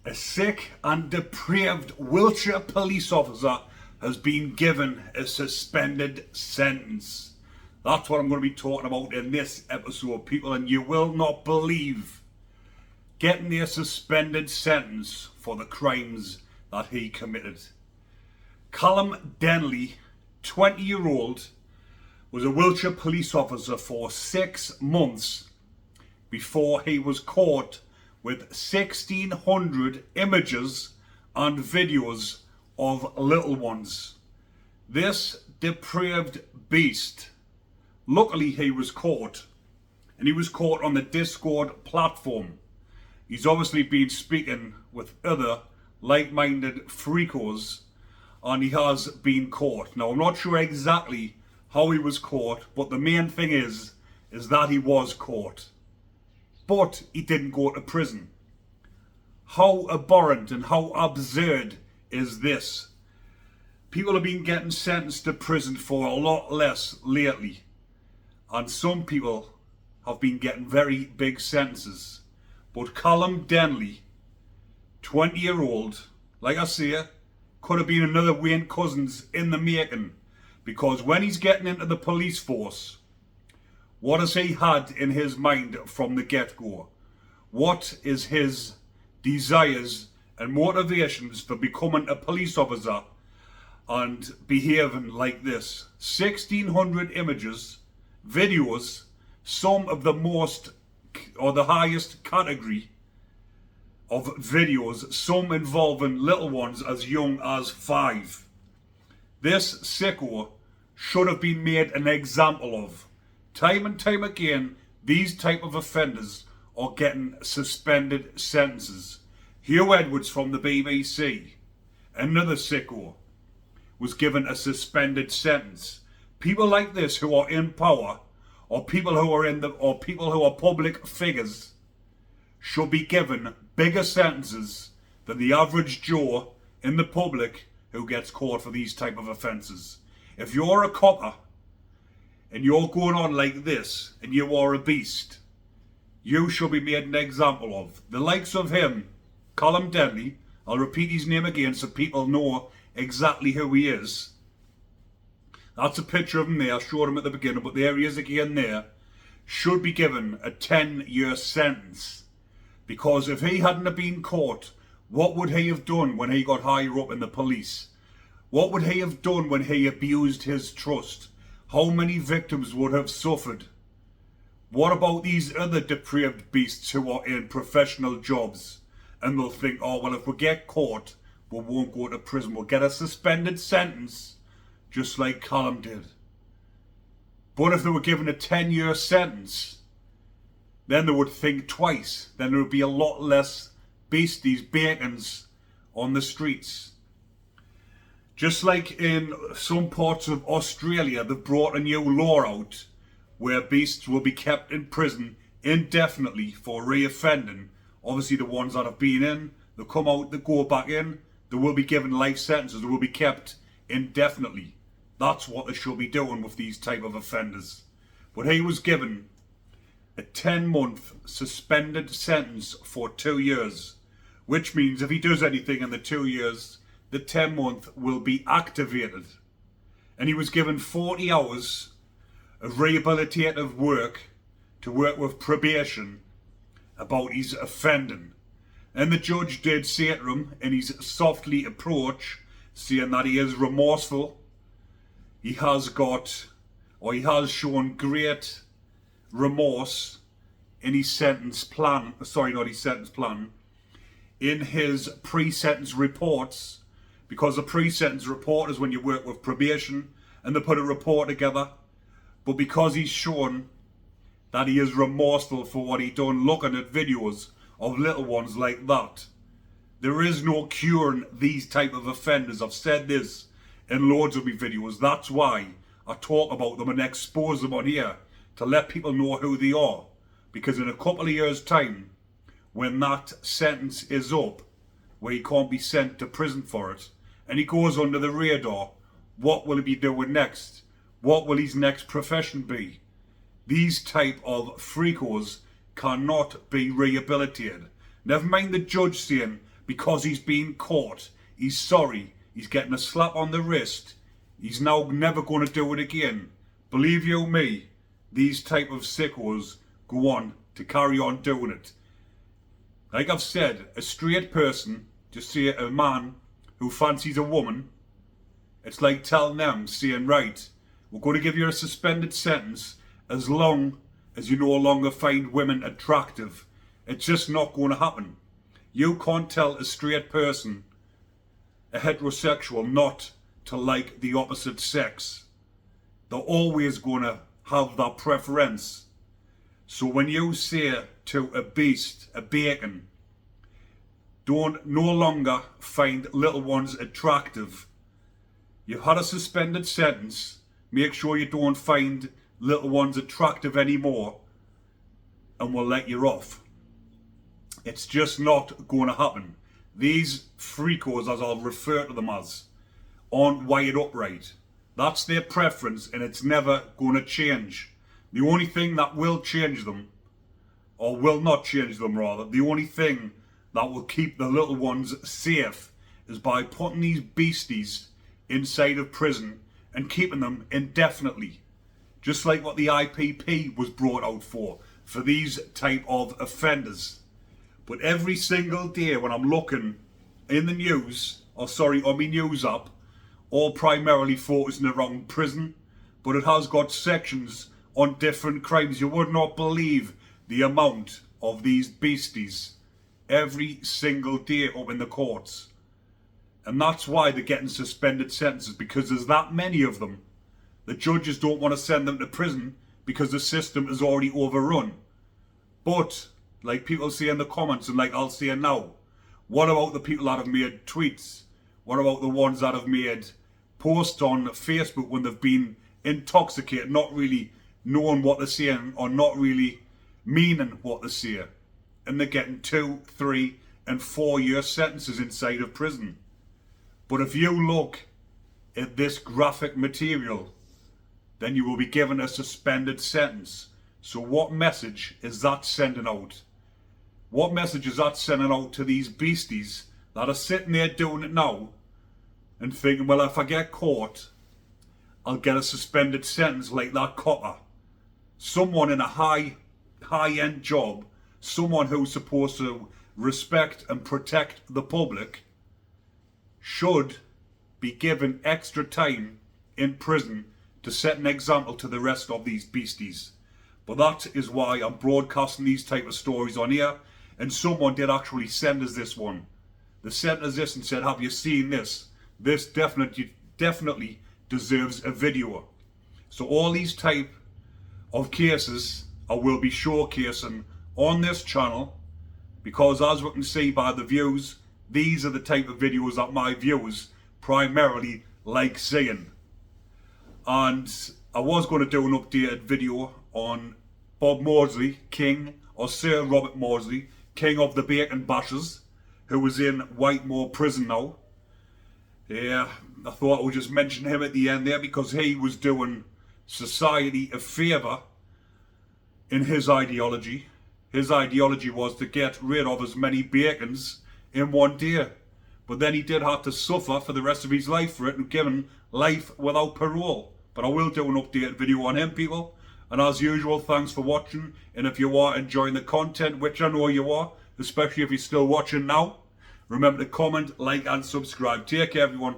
A sick and depraved Wiltshire police officer has been given a suspended sentence. That's what I'm going to be talking about in this episode, people, and you will not believe getting a suspended sentence for the crimes that he committed. Callum Denley, 20-year-old, was a Wiltshire police officer for 6 months before he was caught with 1,600 images and videos of little ones. This depraved beast, luckily he was caught, and he was caught on the Discord platform. He's obviously been speaking with other like-minded freakos, and he has been caught. Now, I'm not sure exactly how he was caught, but the main thing is that he was caught. But he didn't go to prison. How abhorrent and how absurd is this? People have been getting sentenced to prison for a lot less lately. And some people have been getting very big sentences. But Callum Denley, 20-year-old, like I say, could have been another Wayne Couzens in the making. Because when he's getting into the police force, what has he had in his mind from the get-go? What is his desires and motivations for becoming a police officer and behaving like this? 1,600 images, videos, some of the most or the highest category of videos, some involving little ones as young as 5. This sicko should have been made an example of. Time and time again, these type of offenders are getting suspended sentences. Hugh Edwards from the BBC, another sicko, was given a suspended sentence. People like this who are in power, or people who are public figures, should be given bigger sentences than the average Joe in the public who gets caught for these type of offences. If you're a copper and you're going on like this and you are a beast, you should be made an example of. The likes of him, Callum Denley, I'll repeat his name again so people know exactly who he is. That's a picture of him there, I showed him at the beginning, but there he is again there. Should be given a 10-year sentence. Because if he hadn't have been caught, what would he have done when he got higher up in the police? What would he have done when he abused his trust? How many victims would have suffered? What about these other depraved beasts who are in professional jobs? And they'll think, oh, well, if we get caught, we won't go to prison. We'll get a suspended sentence, just like Callum did. But if they were given a 10-year sentence, then they would think twice. Then there would be a lot less beasties, bacons on the streets. Just like in some parts of Australia, they've brought a new law out where beasts will be kept in prison indefinitely for reoffending. Obviously the ones that have been in, they come out, they go back in, they will be given life sentences, they will be kept indefinitely. That's what they should be doing with these type of offenders. But he was given a 10-month suspended sentence for 2 years, which means if he does anything in the 2 years, the 10-month will be activated. And he was given 40 hours of rehabilitative work to work with probation about his offending. And the judge did say to him in his softly approach, saying that he is remorseful. He has shown great remorse in his sentence plan, in his pre-sentence reports, because a pre-sentence report is when you work with probation and they put a report together. But because he's shown that he is remorseful for what he done, looking at videos of little ones like that, there is no curing these type of offenders. I've said this in loads of my videos. That's why I talk about them and expose them on here, to let people know who they are. Because in a couple of years' time, when that sentence is up, where he can't be sent to prison for it, and he goes under the radar, what will he be doing next? What will his next profession be? These type of freakos cannot be rehabilitated. Never mind the judge saying because he's been caught. He's sorry. He's getting a slap on the wrist. He's now never going to do it again. Believe you me, these type of sickos go on to carry on doing it. Like I've said, a straight person, just say a man who fancies a woman, it's like telling them, saying, right, we're going to give you a suspended sentence as long as you no longer find women attractive. It's just not going to happen. You can't tell a straight person, a heterosexual, not to like the opposite sex. They're always going to have that preference. So when you say to a beast, a bacon, don't no longer find little ones attractive. You've had a suspended sentence. Make sure you don't find little ones attractive anymore, and we'll let you off. It's just not going to happen. These freakos, as I'll refer to them as, aren't wired up right. That's their preference, and it's never going to change. The only thing that will change them, or will not change them rather, the only thing that will keep the little ones safe is by putting these beasties inside of prison and keeping them indefinitely. Just like what the IPP was brought out for these type of offenders. But every single day when I'm looking in the news, on my news app, all primarily focusing around prison, but it has got sections on different crimes. You would not believe the amount of these beasties every single day up in the courts. And that's why they're getting suspended sentences, because there's that many of them. The judges don't want to send them to prison because the system is already overrun. But, like people say in the comments, and like I'll say now, what about the people that have made tweets? What about the ones that have made posts on Facebook when they've been intoxicated, not really knowing what they're saying or not really meaning what they say? And they're getting 2, 3 and 4 year sentences inside of prison. But if you look at this graphic material, then you will be given a suspended sentence. So what message is that sending out? What message is that sending out to these beasties that are sitting there doing it now and thinking, well, if I get caught, I'll get a suspended sentence like that copper. Someone in a high-end job, someone who's supposed to respect and protect the public, should be given extra time in prison to set an example to the rest of these beasties. But that is why I'm broadcasting these type of stories on here. And someone did actually send us this one. They sent us this and said, have you seen this? This definitely deserves a video. So all these type of cases I will be showcasing on this channel, because as we can see by the views, these are the type of videos that my viewers primarily like seeing. And I was going to do an updated video on Bob Maudsley, King, or Sir Robert Maudsley, King of the Bacon Bashers, who is in Whitemore prison now. Yeah, I thought I would just mention him at the end there because he was doing society a favour in his ideology. His ideology was to get rid of as many bacons in one day. But then he did have to suffer for the rest of his life for it and given life without parole. But I will do an updated video on him, people. And as usual, thanks for watching. And if you are enjoying the content, which I know you are, especially if you're still watching now, remember to comment, like and subscribe. Take care, everyone.